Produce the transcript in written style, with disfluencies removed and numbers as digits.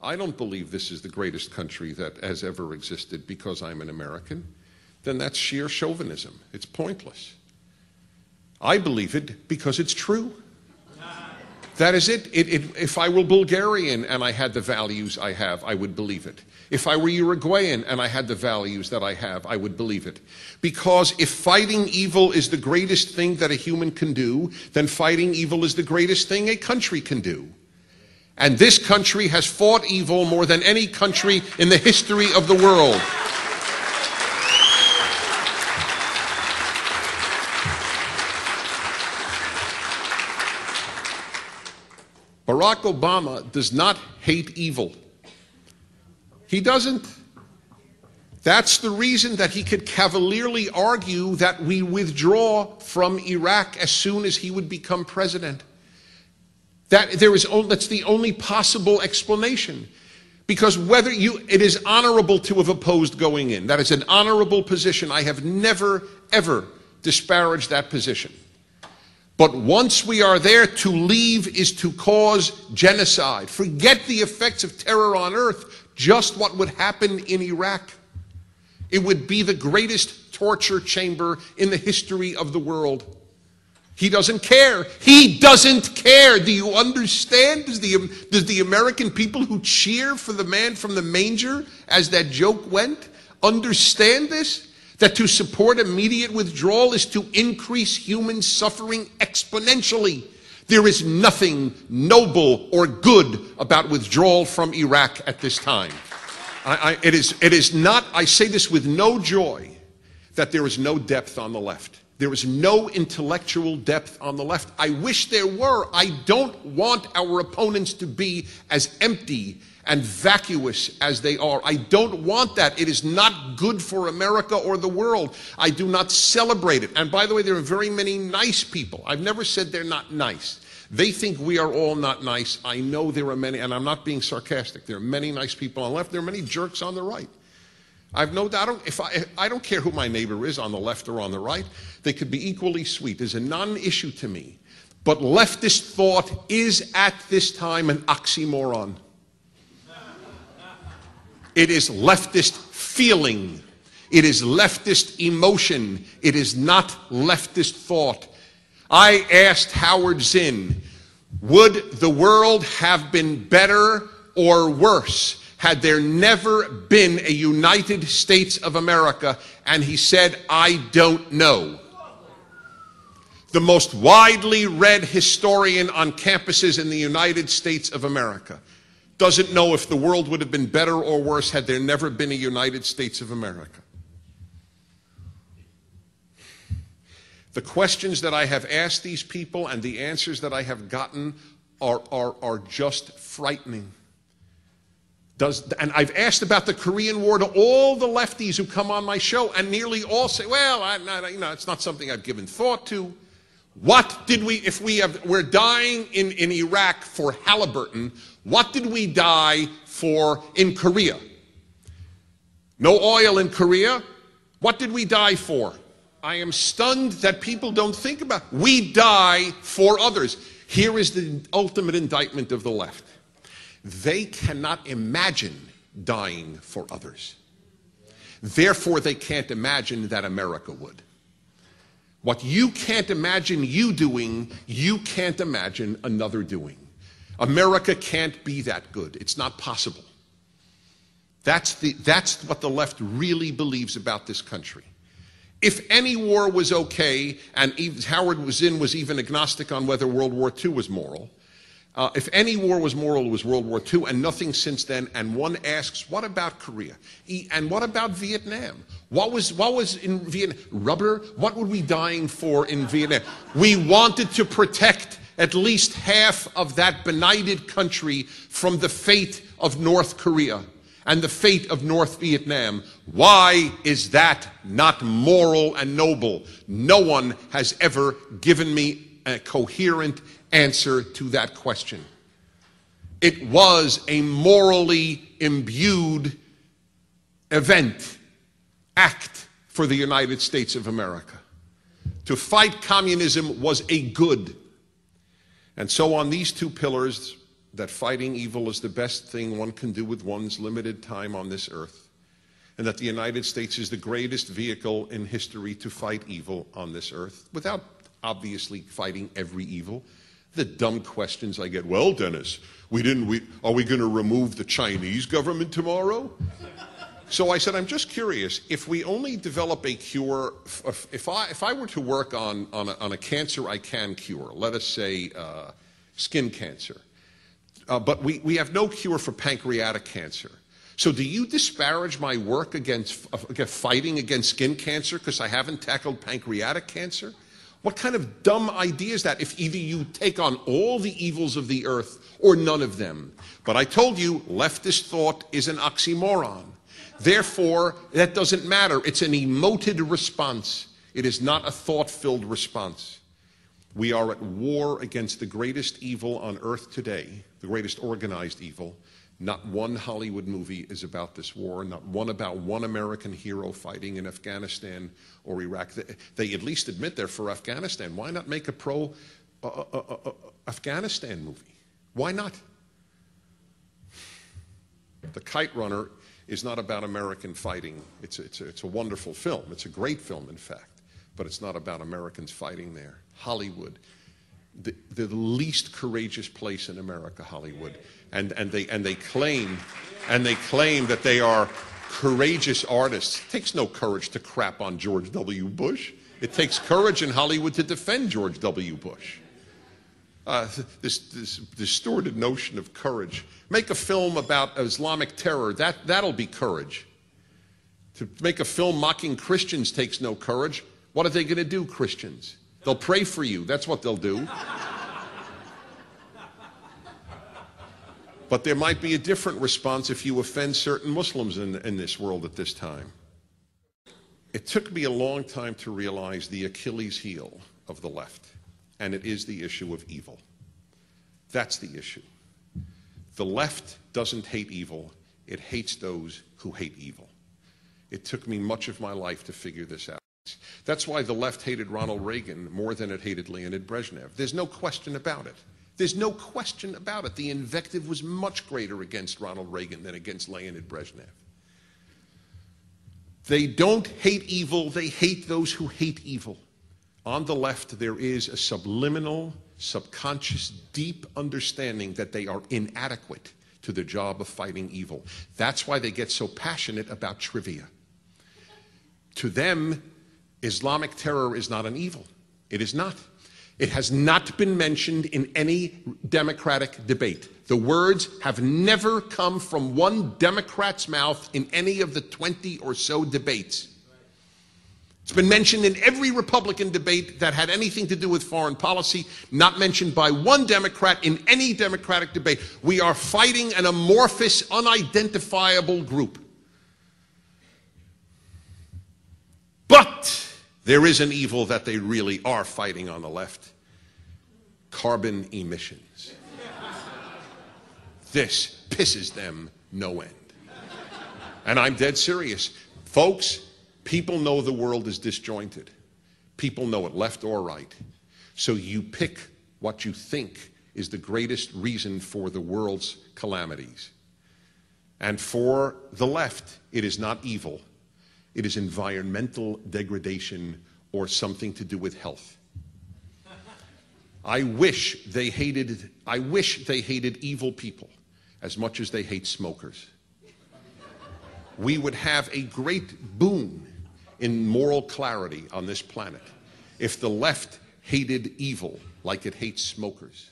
I don't believe this is the greatest country that has ever existed because I'm an American, then that's sheer chauvinism. It's pointless. I believe it because it's true. That is it. If I were Bulgarian and I had the values I have, I would believe it. If I were Uruguayan and I had the values that I have, I would believe it. Because if fighting evil is the greatest thing that a human can do, then fighting evil is the greatest thing a country can do. And this country has fought evil more than any country in the history of the world. Barack Obama does not hate evil. He doesn't. That's the reason that he could cavalierly argue that we withdraw from Iraq as soon as he would become president. That's the only possible explanation. Because it is honorable to have opposed going in. That is an honorable position. I have never, ever disparaged that position. But once we are there, to leave is to cause genocide. Forget the effects of terror on earth, just what would happen in Iraq. It would be the greatest torture chamber in the history of the world. He doesn't care. He doesn't care. Do you understand? Does the American people who cheer for the man from the manger, as that joke went, understand this? That to support immediate withdrawal is to increase human suffering exponentially. There is nothing noble or good about withdrawal from Iraq at this time. It is not, I say this with no joy, that there is no depth on the left. There is no intellectual depth on the left. I wish there were. I don't want our opponents to be as empty and vacuous as they are. I don't want that. It is not good for America or the world. I do not celebrate it. And by the way, there are very many nice people. I've never said they're not nice. They think we are all not nice. I know there are many, and I'm not being sarcastic. There are many nice people on the left. There are many jerks on the right. I've no doubt, I don't care who my neighbor is on the left or on the right. They could be equally sweet. It's a non-issue to me. But leftist thought is at this time an oxymoron. It is leftist feeling. It is leftist emotion. It is not leftist thought. I asked Howard Zinn, would the world have been better or worse had there never been a United States of America? And he said, I don't know. The most widely read historian on campuses in the United States of America doesn't know if the world would have been better or worse had there never been a United States of America. The questions that I have asked these people and the answers that I have gotten are just frightening. And I've asked about the Korean War to all the lefties who come on my show, and nearly all say, well, it's not something I've given thought to. What did we, if we're dying in Iraq for Halliburton, what did we die for in Korea? No oil in Korea. What did we die for? I am stunned that people don't think about it. We die for others. Here is the ultimate indictment of the left. They cannot imagine dying for others. Therefore, they can't imagine that America would. What you can't imagine you doing, you can't imagine another doing. America can't be that good. It's not possible. That's what the left really believes about this country. If any war was okay, and Howard Zinn was even agnostic on whether World War II was moral, if any war was moral, it was World War II, and nothing since then. And one asks, what about Korea? And what about Vietnam? What was in Vietnam? Rubber? What were we dying for in Vietnam? We wanted to protect at least half of that benighted country from the fate of North Korea and the fate of North Vietnam. Why is that not moral and noble? No one has ever given me a coherent answer to that question. It was a morally imbued act for the United States of America. To fight communism was a good. And so on these two pillars, that fighting evil is the best thing one can do with one's limited time on this earth, and that the United States is the greatest vehicle in history to fight evil on this earth, without obviously fighting every evil. The dumb questions I get, well, Dennis, are we going to remove the Chinese government tomorrow? So I said, I'm just curious, if we only develop a cure, if I were to work on a cancer I can cure, let us say skin cancer, but we have no cure for pancreatic cancer. So do you disparage my work against fighting against skin cancer because I haven't tackled pancreatic cancer? What kind of dumb idea is that, if either you take on all the evils of the earth or none of them? But I told you, leftist thought is an oxymoron. Therefore, that doesn't matter. It's an emoted response. It is not a thought-filled response. We are at war against the greatest evil on earth today, the greatest organized evil. Not one Hollywood movie is about this war, not one about one American hero fighting in Afghanistan or Iraq. They at least admit they're for Afghanistan. Why not make a pro-Afghanistan movie? Why not? The Kite Runner is not about American fighting. It's a wonderful film. It's a great film, in fact, but it's not about Americans fighting there. Hollywood, the least courageous place in America, Hollywood, and they claim that they are courageous artists. It takes no courage to crap on George W. Bush. It takes courage in Hollywood to defend George W. Bush. This distorted notion of courage. Make a film about Islamic terror. That'll be courage. To make a film mocking Christians takes no courage. What are they going to do, Christians? They'll pray for you. That's what they'll do. But there might be a different response if you offend certain Muslims in this world at this time. It took me a long time to realize the Achilles heel of the left, and it is the issue of evil. That's the issue. The left doesn't hate evil. It hates those who hate evil. It took me much of my life to figure this out. That's why the left hated Ronald Reagan more than it hated Leonid Brezhnev. There's no question about it. There's no question about it. The invective was much greater against Ronald Reagan than against Leonid Brezhnev. They don't hate evil. They hate those who hate evil. On the left, there is a subliminal, subconscious, deep understanding that they are inadequate to the job of fighting evil. That's why they get so passionate about trivia. To them, Islamic terror is not an evil. It is not. It has not been mentioned in any Democratic debate. The words have never come from one Democrat's mouth in any of the 20 or so debates. It's been mentioned in every Republican debate that had anything to do with foreign policy, not mentioned by one Democrat in any Democratic debate. We are fighting an amorphous, unidentifiable group. But there is an evil that they really are fighting on the left: carbon emissions. This pisses them no end. And I'm dead serious. Folks, people know the world is disjointed. People know it, left or right. So you pick what you think is the greatest reason for the world's calamities. And for the left, it is not evil. It is environmental degradation or something to do with health. I wish they hated evil people as much as they hate smokers. We would have a great boon in moral clarity on this planet if the left hated evil like it hates smokers.